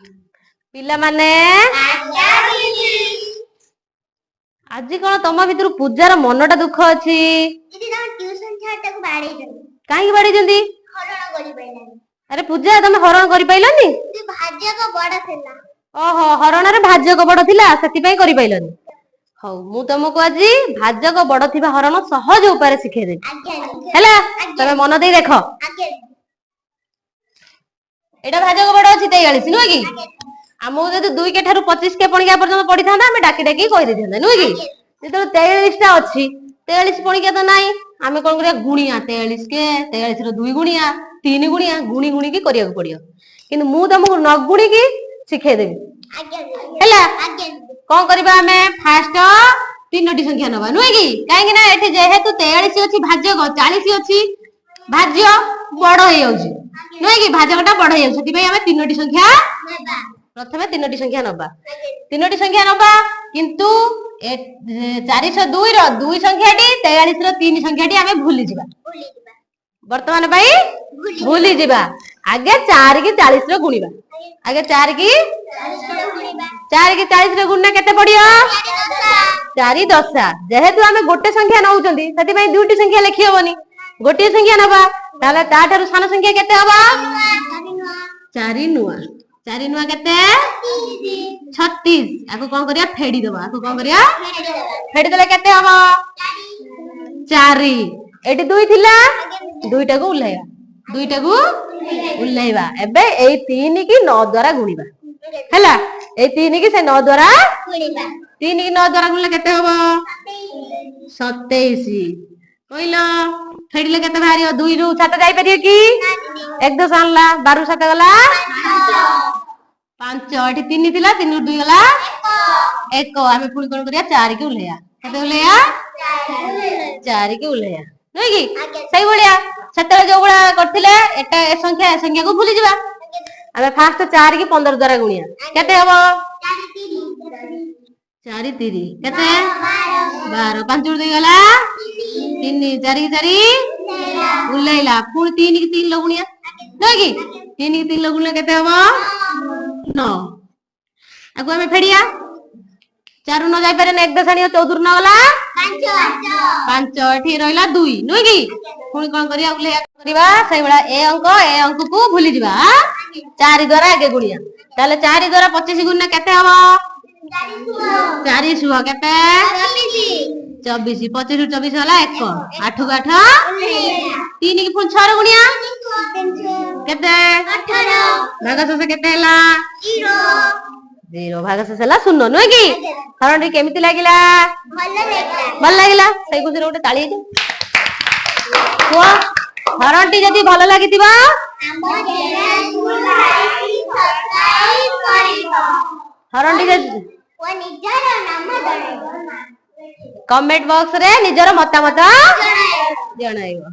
पिला माने आज कौन तुम भीतर पूजार मनटा दुख अच्छी कहीं बाड़ी अरे पूजा तुम हरण कर पाइलनी ओहो हरण रे भाजक बड़ थिला सेति करि पाइलनी हौ मु तुमको आज भाजक बड़ थिबा हरण सहज उपाय शिखे देबी हैला तमे मन दे देखो एटा भाजक बड़ अछि 43 नुह कि हमहु जदि 2 के ठारू 25 के पणिका पर्यंत पढ़ी थांदा हमें डाकी डाकी कहि देथांदा नुह कि जेतो 43 टा अछि 43 पणिका तो नाही हमें कोन करिया गुणिया 43 के 43 रो 2 गुणिया 3 गुणिया गुणी गुणी की करिया पड़ियो किंतु मु तुमको 9 गुणी की शिखे देबी हैला कौन करबा हमें फास्ट तीनोटी संख्या नबा नुह कि काहे ना एठी जेहेतु 43 अछि भाजक 40 अछि भाज्य बड़ हे जाउछि नुह कि भाजकटा बड़ हे जाउछि सेति भाई हमें तीनोटी संख्या नबा प्रथमे तीनोटी संख्या नबा किंतु 402 रो 2 संख्याटी 43 रो 3 संख्याटी हमें भूली जिबा वर्तमान भाई भूली जिबा आगे 4 की 40 रो गुणीबा आगे 4 की 40 रो गुणना केते पड़ियो 4 10 जेहेतु हमें गोटे संख्या नउचंदी सेति भाई दुटी संख्या लिखि होबनी गोटे संख्या नबा ताले ता ठारू सान संख्या केते हबा 4 नुआ केते 36 आको कोन करिया फेडी दबा आको कोन करिया फेडी देले केते हबा 4 एटी 2 थिला 2 टा को उल्लाइबा एबे एई 3 की 9 द्वारा गुणीबा हैला एई 3 की से 9 द्वारा गुणीबा 3 की 9 द्वारा गुणले केते हबा 27 कइलो फेडिले केते भारियो 2 रु 7 जाई परियो कि 1 दस आनला 12 7 गला 5 एठी 3 थिला 3 रु 2 गला 1 आमे पुणी कोन करिया 4 की उल्लेया केते उल्लेया 4 की उल्लेया नय कि सही बढिया सेतले जो बडा करथिले एटा ए संख्या को भूली जिबा आमे फास्ट 4 की 15 द्वारा गुणिया केते हबो 4 3 केते 12 5 रु 2 गला 3 4 की 4 उल्लेला पुणी 3 की 3 लो गुणिया नय कि 3 की 3 लो गुणले केते हबो 9 आगु हमें फेडिया 4 न जाई पारे 1 दशाणी 14 न गला 5 एठी रहला 2 नुई कि पुणी कोन करिया उले करबा सही बडा ए अंक को भूली जिबा 4 द्वारा आगे गुणिया ताले 4 द्वारा 25 गुणना केते हबो 40 हुआ केते 24 25 रु 24 होला 1 8 को 8 3 की पुणी 6 गुणिया केते 18 भागशेष केते हला 0 भागशेष हला 0 नुह कि हरण केमिति लागिला भल लागिला सही खुशी गोटे ताली हरण टी जदी भल लागितिबा हरण टी कमेंट बॉक्स रे निजर मतामत जणाइबो।